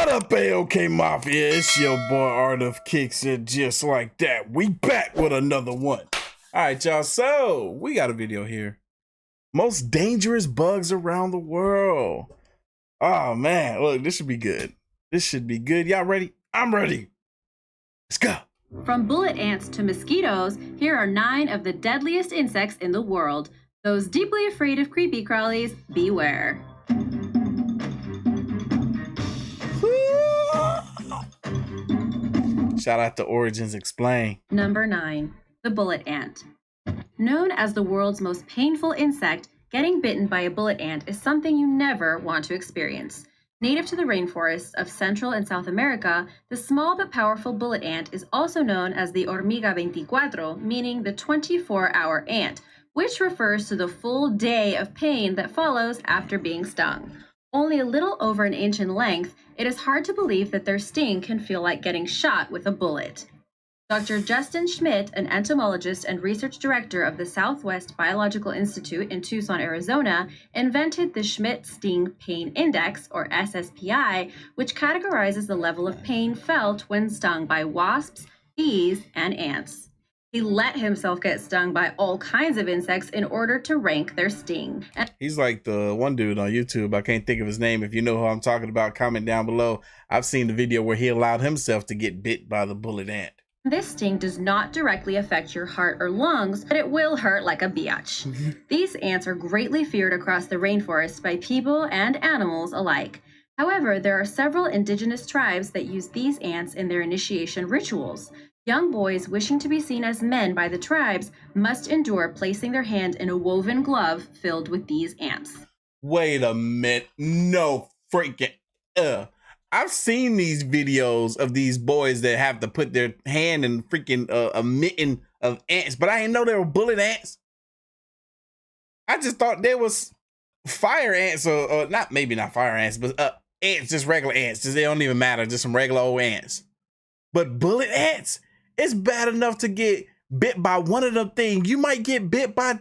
What up, AOK Mafia? It's your boy Artofkickz, and just like that, we back with another one. All right, y'all. So we got a video here. Most dangerous bugs around the world. Oh man, look, this should be good. This should be good. Y'all ready? I'm ready. Let's go. From bullet ants to mosquitoes, here are 9 of the deadliest insects in the world. Those deeply afraid of creepy crawlies, beware. Shout out to Origins Explain. Number 9. The bullet ant. Known as the world's most painful insect, getting bitten by a bullet ant is something you never want to experience. Native to the rainforests of Central and South America, the small but powerful bullet ant is also known as the hormiga 24, meaning the 24-hour ant, which refers to the full day of pain that follows after being stung. Only a little over an inch in length, it is hard to believe that their sting can feel like getting shot with a bullet. Dr. Justin Schmidt, an entomologist and research director of the Southwest Biological Institute in Tucson, Arizona, invented the Schmidt Sting Pain Index, or SSPI, which categorizes the level of pain felt when stung by wasps, bees, and ants. He let himself get stung by all kinds of insects in order to rank their sting. He's like the one dude on YouTube. I can't think of his name. If you know who I'm talking about, comment down below. I've seen the video where he allowed himself to get bit by the bullet ant. This sting does not directly affect your heart or lungs, but it will hurt like a biatch. These ants are greatly feared across the rainforest by people and animals alike. However, there are several indigenous tribes that use these ants in their initiation rituals. Young boys wishing to be seen as men by the tribes must endure placing their hand in a woven glove filled with these ants. Wait a minute. No freaking. I've seen these videos of these boys that have to put their hand in freaking a mitten of ants, but I didn't know they were bullet ants. I just thought they was fire ants, or not, maybe not fire ants, but ants, just regular ants. Just, they don't even matter, just some regular old ants. But bullet ants, it's bad enough to get bit by one of them things. You might get bit by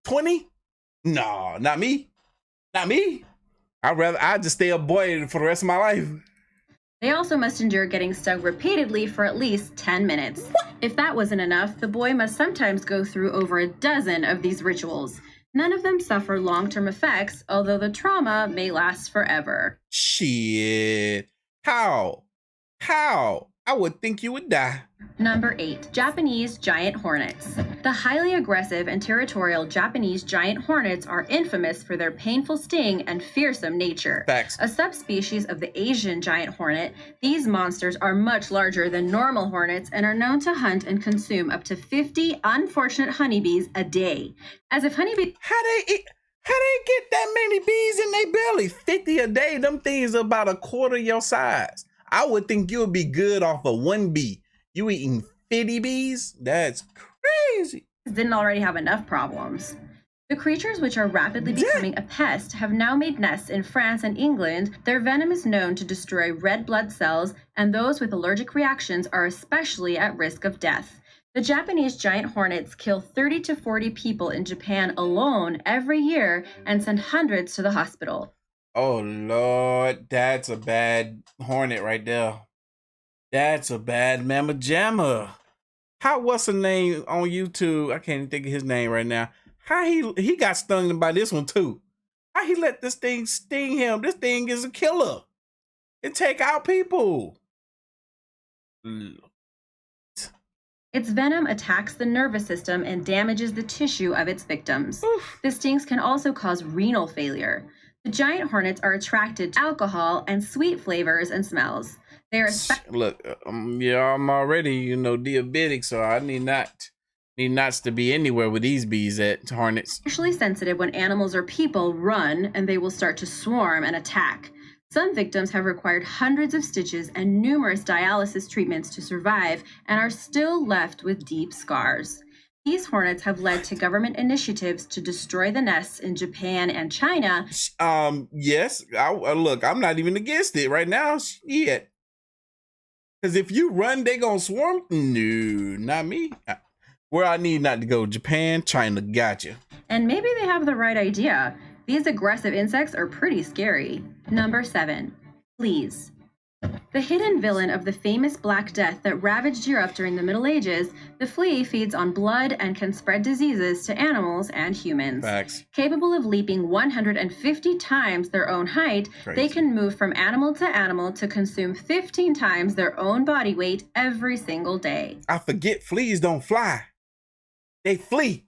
20. No, not me. Not me. I'd just stay a boy for the rest of my life. They also must endure getting stung repeatedly for at least 10 minutes. If that wasn't enough, the boy must sometimes go through over a dozen of these rituals. None of them suffer long-term effects, although the trauma may last forever. Shit. How? I would think you would die. Number 8. Japanese giant hornets. The highly aggressive and territorial Japanese giant hornets are infamous for their painful sting and fearsome nature. Facts. A subspecies of the Asian giant hornet, these monsters are much larger than normal hornets and are known to hunt and consume up to 50 unfortunate honeybees a day. As if honeybees... How they get that many bees in their belly? 50 a day? Them things are about a quarter your size. I would think you would be good off of one bee. You eating 50 bees? That's crazy. Didn't already have enough problems. The creatures, which are rapidly becoming a pest, have now made nests in France and England. Their venom is known to destroy red blood cells, and those with allergic reactions are especially at risk of death. The Japanese giant hornets kill 30 to 40 people in Japan alone every year and send hundreds to the hospital. Oh Lord, that's a bad hornet right there. That's a bad mamma jamma. What's the name on YouTube? I can't even think of his name right now. How he got stung by this one too. How he let this thing sting him? This thing is a killer. It take out people. Its venom attacks the nervous system and damages the tissue of its victims. Oof. The stings can also cause renal failure. The giant hornets are attracted to alcohol and sweet flavors and smells. They are look, yeah, I'm already, diabetic, so I need not to be anywhere with these bees at hornets. Especially sensitive when animals or people run, and they will start to swarm and attack. Some victims have required hundreds of stitches and numerous dialysis treatments to survive and are still left with deep scars. These hornets have led to government initiatives to destroy the nests in Japan and China. Yes. Look, I'm not even against it right now. Shit. Because if you run, they gonna swarm. No, not me. Where I need not to go, Japan, China, gotcha. And maybe they have the right idea. These aggressive insects are pretty scary. Number 7. Fleas. The hidden villain of the famous Black Death that ravaged Europe during the Middle Ages, the flea feeds on blood and can spread diseases to animals and humans. Facts. Capable of leaping 150 times their own height, Crazy. they can move from animal to consume 15 times their own body weight every single day. I forget fleas don't fly. They flee.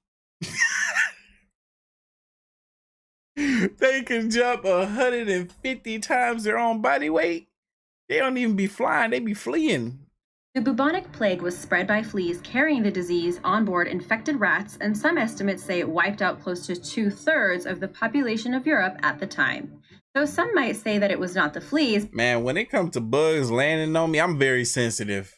They can jump 150 times their own body weight. They don't even be flying, they be fleeing. The bubonic plague was spread by fleas carrying the disease on board infected rats, and some estimates say it wiped out close to 2/3 of the population of Europe at the time. Though some might say that it was not the fleas. Man, when it comes to bugs landing on me, I'm very sensitive.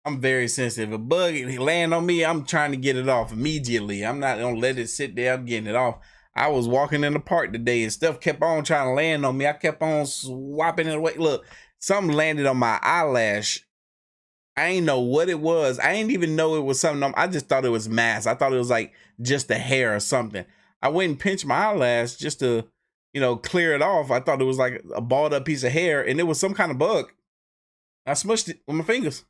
I'm very sensitive. A bug land on me, I'm trying to get it off immediately. I'm not gonna let it sit there. I'm getting it off. I was walking in the park today and stuff kept on trying to land on me. I kept on swapping it away. Look, something landed on my eyelash. I ain't know what it was. I didn't even know it was something. I just thought it was mass. I thought it was like just a hair or something. I went and pinched my eyelash just to, clear it off. I thought it was like a balled up piece of hair, and it was some kind of bug. I smushed it with my fingers.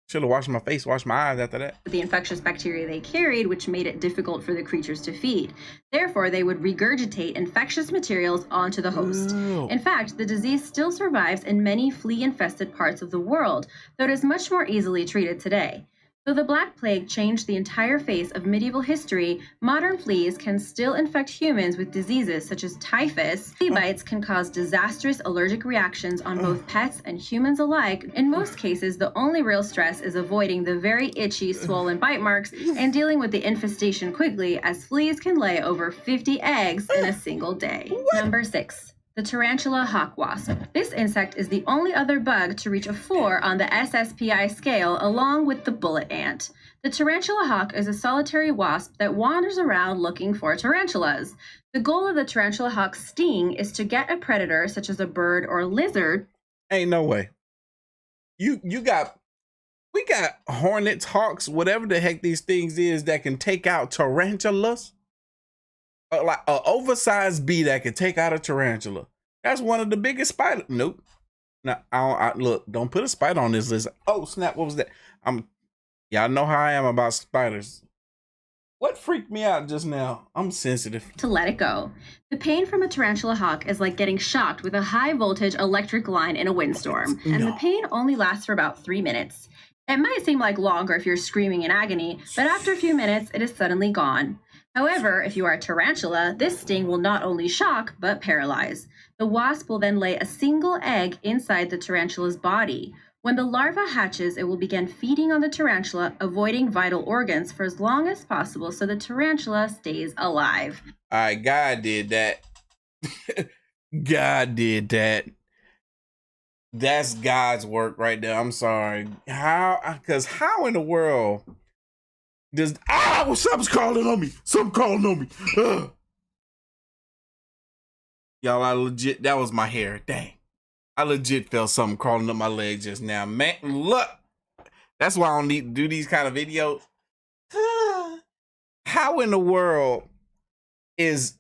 Should have washed my face, washed my eyes after that. The infectious bacteria they carried, which made it difficult for the creatures to feed. Therefore, they would regurgitate infectious materials onto the host. Ew. In fact, the disease still survives in many flea-infested parts of the world, though it is much more easily treated today. Though the Black Plague changed the entire face of medieval history, modern fleas can still infect humans with diseases such as typhus. Flea bites can cause disastrous allergic reactions on both pets and humans alike. In most cases, the only real stress is avoiding the very itchy, swollen bite marks and dealing with the infestation quickly, as fleas can lay over 50 eggs in a single day. Number 6. The tarantula hawk wasp. This insect is the only other bug to reach a 4 on the SSPI scale, along with the bullet ant. The tarantula hawk is a solitary wasp that wanders around looking for tarantulas. The goal of the tarantula hawk's sting is to get a predator, such as a bird or lizard. Ain't no way. We got hornets, hawks, whatever the heck these things is that can take out tarantulas. Like an oversized bee that can take out a tarantula. That's one of the biggest spiders. Nope. No, look, don't put a spider on this list. Oh snap! What was that? Y'all know how I am about spiders. What freaked me out just now? I'm sensitive. To let it go. The pain from a tarantula hawk is like getting shocked with a high voltage electric line in a windstorm, and the pain only lasts for about 3 minutes. It might seem like longer if you're screaming in agony, but after a few minutes, it is suddenly gone. However, if you are a tarantula, this sting will not only shock, but paralyze. The wasp will then lay a single egg inside the tarantula's body. When the larva hatches, it will begin feeding on the tarantula, avoiding vital organs for as long as possible so the tarantula stays alive. All right, God did that. God did that. That's God's work right there. I'm sorry. How in the world does something's crawling on me. Something crawling on me. Ugh. Y'all, that was my hair. Dang. I legit felt something crawling up my leg just now. Man, look. That's why I don't need to do these kind of videos. How in the world is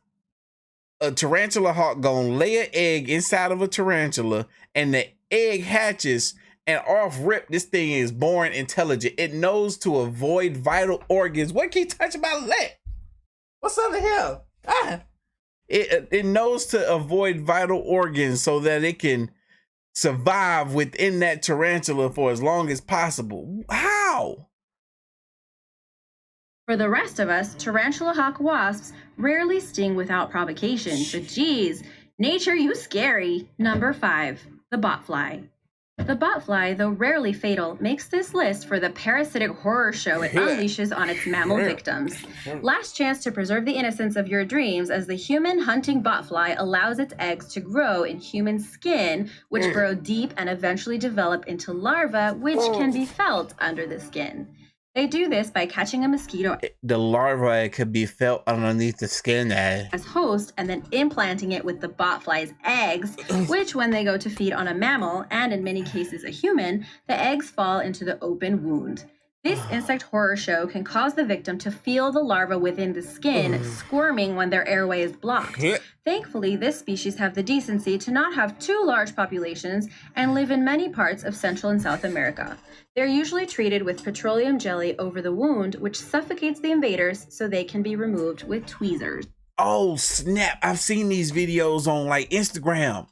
a tarantula hawk gonna lay an egg inside of a tarantula and the egg hatches and off rip, this thing is born intelligent. It knows to avoid vital organs. What keep touching my leg? What's under here? It knows to avoid vital organs so that it can survive within that tarantula for as long as possible. How? For the rest of us, tarantula hawk wasps rarely sting without provocation, but geez, nature, you scary. Number 5, the botfly. The botfly, though rarely fatal, makes this list for the parasitic horror show it unleashes on its mammal victims. Last chance to preserve the innocence of your dreams, as the human hunting botfly allows its eggs to grow in human skin, which grow deep and eventually develop into larvae, which can be felt under the skin. They do this by catching a mosquito. The larvae could be felt underneath the skin as host and then implanting it with the botfly's eggs, which when they go to feed on a mammal, and in many cases a human, the eggs fall into the open wound. This insect horror show can cause the victim to feel the larva within the skin squirming when their airway is blocked. Thankfully, this species have the decency to not have too large populations and live in many parts of Central and South America. They're usually treated with petroleum jelly over the wound, which suffocates the invaders so they can be removed with tweezers. Oh snap! I've seen these videos on like Instagram.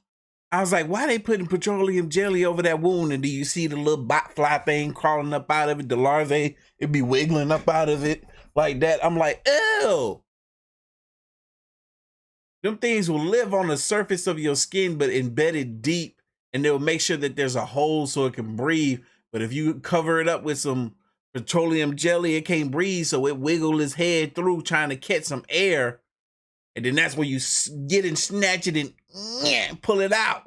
I was like, why they putting petroleum jelly over that wound? And do you see the little botfly thing crawling up out of it? The larvae, it be wiggling up out of it like that. I'm like, ew. Them things will live on the surface of your skin, but embedded deep, and they'll make sure that there's a hole so it can breathe. But if you cover it up with some petroleum jelly, it can't breathe, so it wiggle its head through trying to catch some air. And then that's when you get and snatch it and pull it out.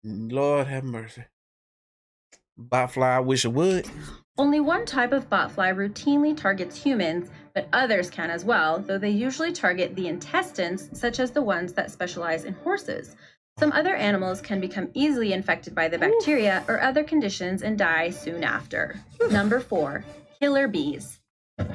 Lord have mercy. Botfly, I wish it would. Only one type of botfly routinely targets humans, but others can as well, though they usually target the intestines, such as the ones that specialize in horses. Some other animals can become easily infected by the bacteria or other conditions and die soon after. Number 4, killer bees.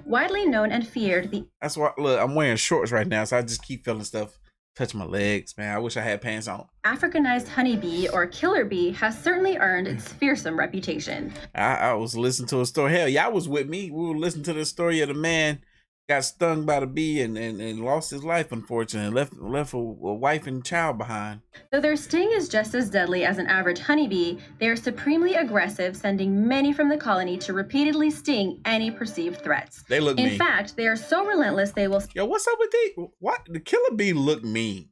Widely known and feared, That's why, look, I'm wearing shorts right now, so I just keep feeling stuff touch my legs, man. I wish I had pants on. Africanized honeybee or killer bee has certainly earned its fearsome reputation. I was listening to a story. Hell, y'all was with me. We were listening to the story of the man got stung by the bee and lost his life, unfortunately, left a wife and child behind. Though their sting is just as deadly as an average honeybee, they are supremely aggressive, sending many from the colony to repeatedly sting any perceived threats. They look mean. In fact, they are so relentless they will... Yo, what's up with these? What? The killer bee look mean.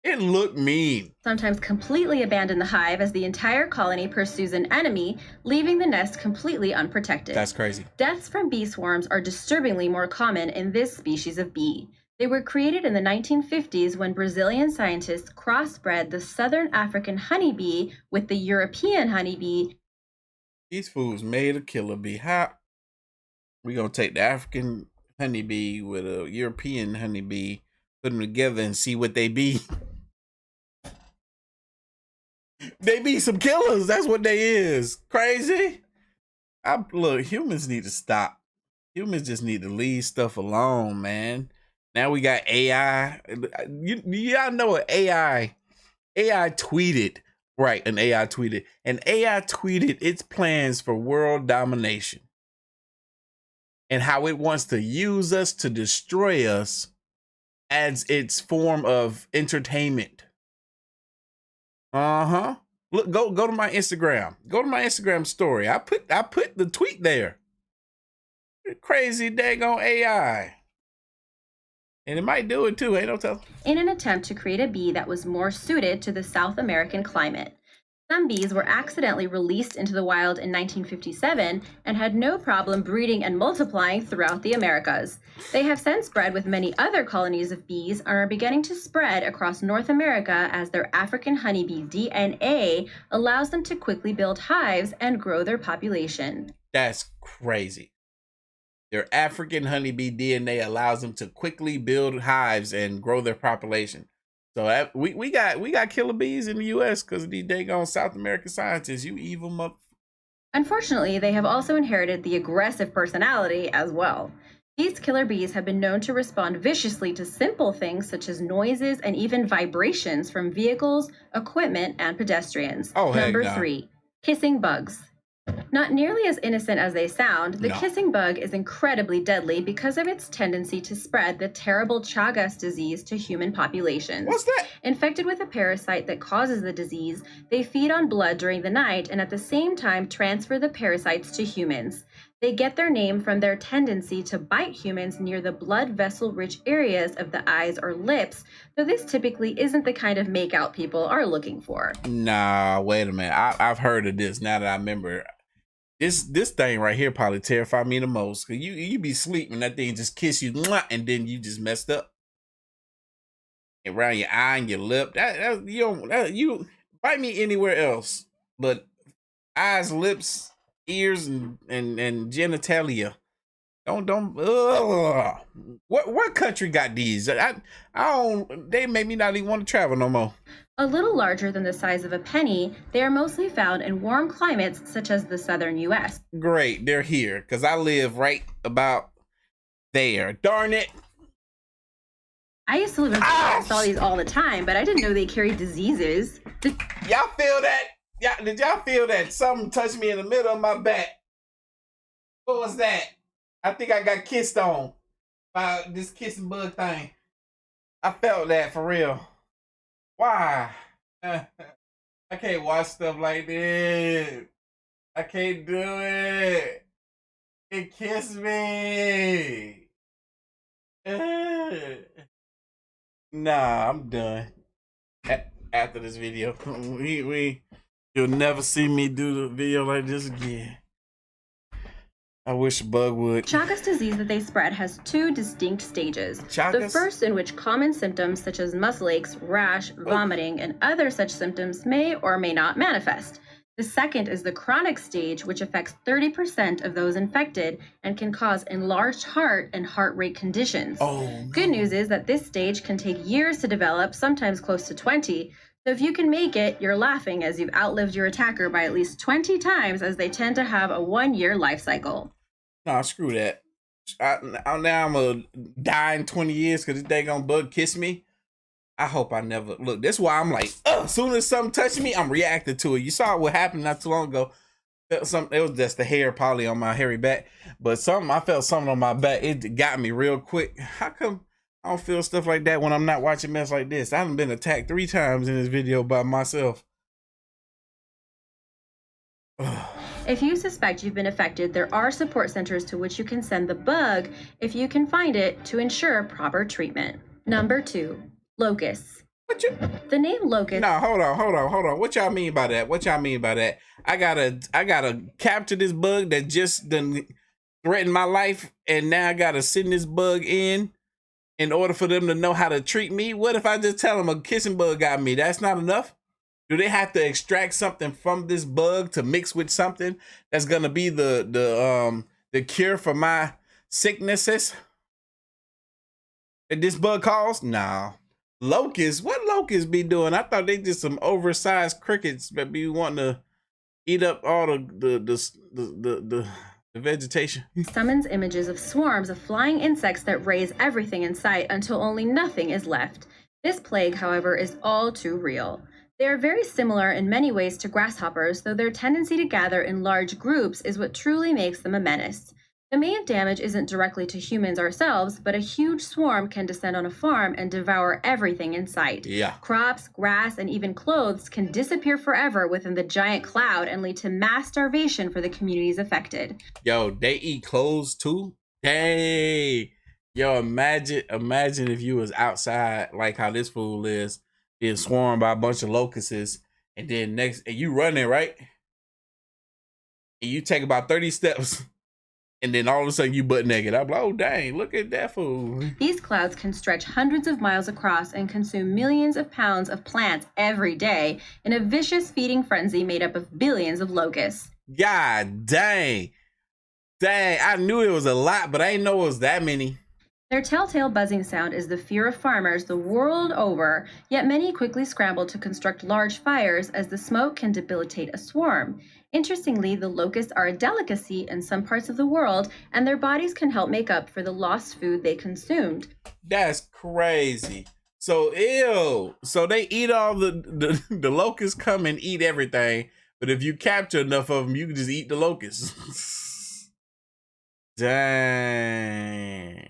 It looked mean. Sometimes completely abandon the hive as the entire colony pursues an enemy, leaving the nest completely unprotected. That's crazy. Deaths from bee swarms are disturbingly more common in this species of bee. They were created in the 1950s when Brazilian scientists crossbred the southern African honeybee with the European honeybee. These fools made a killer bee. How? We gonna take the African honeybee with a European honeybee, put them together and see what they be. They be some killers. That's what they is. Crazy. Look, humans need to stop. Humans just need to leave stuff alone, man. Now we got AI. Y'all know what AI tweeted. Right, an AI tweeted. And AI tweeted its plans for world domination. And how it wants to use us to destroy us as its form of entertainment. Look, go to my Instagram. Go to my Instagram story. I put the tweet there. Crazy daggone AI. And it might do it too, ain't no tell. In an attempt to create a bee that was more suited to the South American climate. Some bees were accidentally released into the wild in 1957 and had no problem breeding and multiplying throughout the Americas. They have since bred with many other colonies of bees and are beginning to spread across North America as their African honeybee DNA allows them to quickly build hives and grow their population. That's crazy. Their African honeybee DNA allows them to quickly build hives and grow their population. So we got killer bees in the U.S. because of these daggone South American scientists. You evil mother. Unfortunately, they have also inherited the aggressive personality as well. These killer bees have been known to respond viciously to simple things such as noises and even vibrations from vehicles, equipment, and pedestrians. Number 3, kissing bugs. Not nearly as innocent as they sound, the kissing bug is incredibly deadly because of its tendency to spread the terrible Chagas disease to human populations. What's that? Infected with a parasite that causes the disease, they feed on blood during the night and at the same time transfer the parasites to humans. They get their name from their tendency to bite humans near the blood vessel-rich areas of the eyes or lips, though this typically isn't the kind of makeout people are looking for. Nah, wait a minute. I've heard of this now that I remember. This thing right here probably terrified me the most. Cause you be sleeping, that thing just kiss you, and then you just messed up. Around your eye and your lip. You bite me anywhere else, but eyes, lips, ears, and genitalia. Don't. What country got these? I don't. They made me not even want to travel no more. A little larger than the size of a penny, they are mostly found in warm climates such as the southern U.S. Great, they're here because I live right about there. Darn it! I used to live in Florida and saw these all the time, but I didn't know they carried diseases. Y'all feel that? Yeah, did y'all feel that? Something touched me in the middle of my back. What was that? I think I got kissed on by this kissing bug thing. I felt that for real. Why? I can't watch stuff like this. I can't do it. It kissed me. Nah, I'm done. After this video, you'll never see me do the video like this again. I wish a bug would. Chagas disease that they spread has two distinct stages. Chagas? The first, in which common symptoms such as muscle aches, rash, vomiting, and other such symptoms may or may not manifest. The second is the chronic stage, which affects 30% of those infected and can cause enlarged heart and heart rate conditions. Oh, no. Good news is that this stage can take years to develop, sometimes close to 20. So if you can make it, you're laughing as you've outlived your attacker by at least 20 times, as they tend to have a 1-year life cycle. Nah, screw that. Now I'm going to die in 20 years because this daggone bug kissed me. I hope I never... Look, that's why I'm like, as soon as something touched me, I'm reacting to it. You saw what happened not too long ago. It was just the hair probably on my hairy back. But I felt something on my back. It got me real quick. How come I don't feel stuff like that when I'm not watching mess like this? I haven't been attacked 3 times in this video by myself. If you suspect you've been affected, there are support centers to which you can send the bug, if you can find it, to ensure proper treatment. Number 2, locusts. The name locust. No, hold on. What y'all mean by that? I gotta capture this bug that just done threatened my life, and now I gotta send this bug in order for them to know how to treat me. What if I just tell them a kissing bug got me? That's not enough. Do they have to extract something from this bug to mix with something that's gonna be the cure for my sicknesses that this bug caused? Nah. Locusts? What locusts be doing? I thought they just some oversized crickets that be wanting to eat up all the vegetation. Summons images of swarms of flying insects that raise everything in sight until only nothing is left. This plague, however, is all too real. They are very similar in many ways to grasshoppers, though their tendency to gather in large groups is what truly makes them a menace. The main damage isn't directly to humans ourselves, but a huge swarm can descend on a farm and devour everything in sight. Yeah. Crops, grass, and even clothes can disappear forever within the giant cloud and lead to mass starvation for the communities affected. Yo, they eat clothes too? Dang. Yo, imagine if you was outside like how this fool is, being swarmed by a bunch of locusts, and then and you running, right? And you take about 30 steps. And then all of a sudden you butt naked. I'm like, oh dang, look at that fool. These clouds can stretch hundreds of miles across and consume millions of pounds of plants every day in a vicious feeding frenzy made up of billions of locusts. God dang. Dang, I knew it was a lot, but I didn't know it was that many. Their telltale buzzing sound is the fear of farmers the world over, yet many quickly scramble to construct large fires as the smoke can debilitate a swarm. Interestingly, the locusts are a delicacy in some parts of the world, and their bodies can help make up for the lost food they consumed. That's crazy. So, ew. So they eat all the locusts come and eat everything, but if you capture enough of them, you can just eat the locusts. Dang.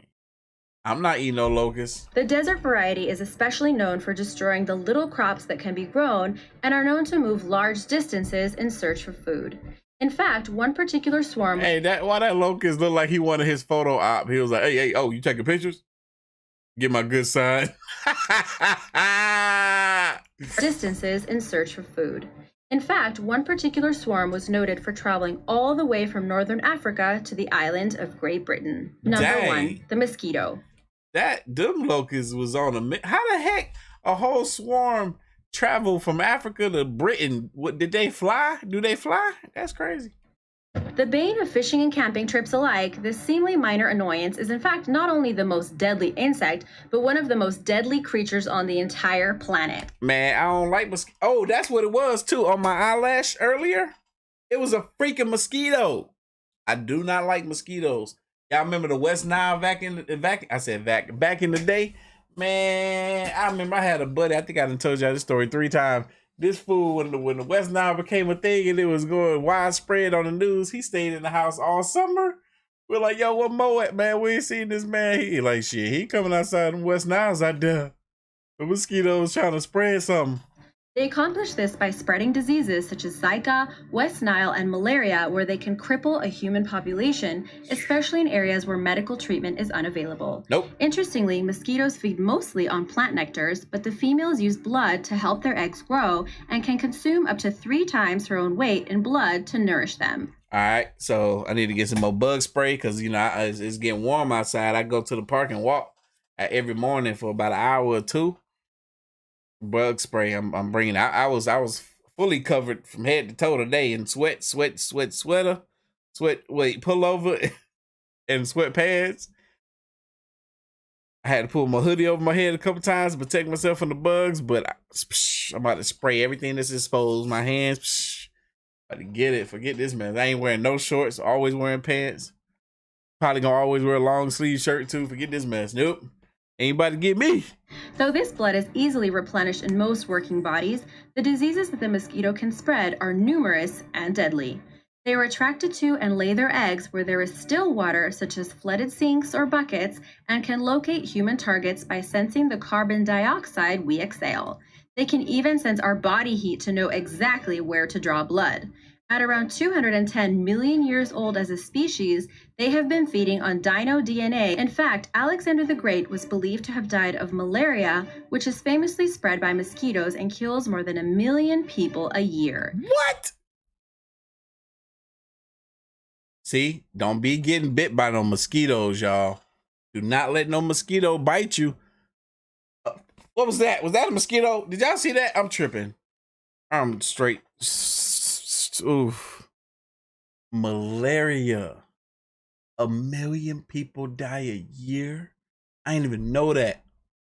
I'm not eating no locusts. The desert variety is especially known for destroying the little crops that can be grown and are known to move large distances in search for food. In fact, one particular swarm... Hey, why that locust look like he wanted his photo op? He was like, hey, oh, you taking pictures? Get my good side. distances in search for food. In fact, one particular swarm was noted for traveling all the way from northern Africa to the island of Great Britain. Number 1, the mosquito. Them locusts was on a... How the heck a whole swarm travel from Africa to Britain? What, did they fly? Do they fly? That's crazy. The bane of fishing and camping trips alike, this seemingly minor annoyance is in fact not only the most deadly insect, but one of the most deadly creatures on the entire planet. Man, I don't like mosquitoes. Oh, that's what it was too on my eyelash earlier. It was a freaking mosquito. I do not like mosquitoes. Y'all remember the West Nile back in the day? Man, I remember I had a buddy. I think I done told y'all this story 3 times. This fool, when the West Nile became a thing and it was going widespread on the news, he stayed in the house all summer. We're like, yo, what Mo at, man? We ain't seen this man. He like, shit, he coming outside them West Niles out there. The mosquitoes trying to spread something. They accomplish this by spreading diseases such as Zika, West Nile, and malaria, where they can cripple a human population, especially in areas where medical treatment is unavailable. Nope. Interestingly, mosquitoes feed mostly on plant nectars, but the females use blood to help their eggs grow and can consume up to 3 times her own weight in blood to nourish them. All right, so I need to get some more bug spray because, you know, it's getting warm outside. I go to the park and walk every morning for about an hour or 2. Bug spray I'm bringing. I was fully covered from head to toe today in pullover and sweatpants. I had to pull my hoodie over my head a couple times to protect myself from the bugs, but I'm about to spray everything that's exposed. My hands, about to get it. Forget this, man. I ain't wearing no shorts. Always wearing pants. Probably gonna always wear a long sleeve shirt too. Forget this mess. Nope. Ain't about to get me. Though this blood is easily replenished in most working bodies, the diseases that the mosquito can spread are numerous and deadly. They are attracted to and lay their eggs where there is still water, such as flooded sinks or buckets, and can locate human targets by sensing the carbon dioxide we exhale. They can even sense our body heat to know exactly where to draw blood. At around 210 million years old as a species, they have been feeding on dino DNA. In fact, Alexander the Great was believed to have died of malaria, which is famously spread by mosquitoes and kills more than 1 million people a year. What? See, don't be getting bit by no mosquitoes, y'all. Do not let no mosquito bite you. What was that? Was that a mosquito? Did y'all see that? I'm tripping. I'm straight. Oof. Malaria. 1 million people die a year? I didn't even know that.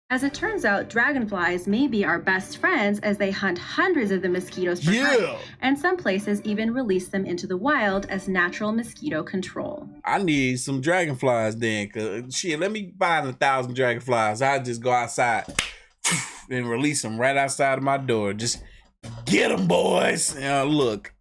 As it turns out, dragonflies may be our best friends as they hunt hundreds of the mosquitoes per night, and some places even release them into the wild as natural mosquito control. I need some dragonflies then, cause shit, let me buy 1,000 dragonflies. I'll just go outside and release them right outside of my door. Just get them, boys. Look.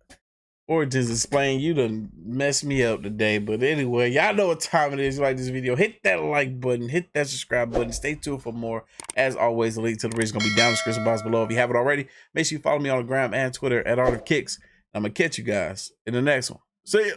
Origins explain, you done messed me up today, but anyway, y'all know what time it is. You like this video, hit that like button, hit that subscribe button, stay tuned for more. As always, the link to the video is gonna be down in the description box below. If you haven't already, make sure you follow me on the gram and Twitter at Artofkickz. I'm gonna catch you guys in the next one. See ya.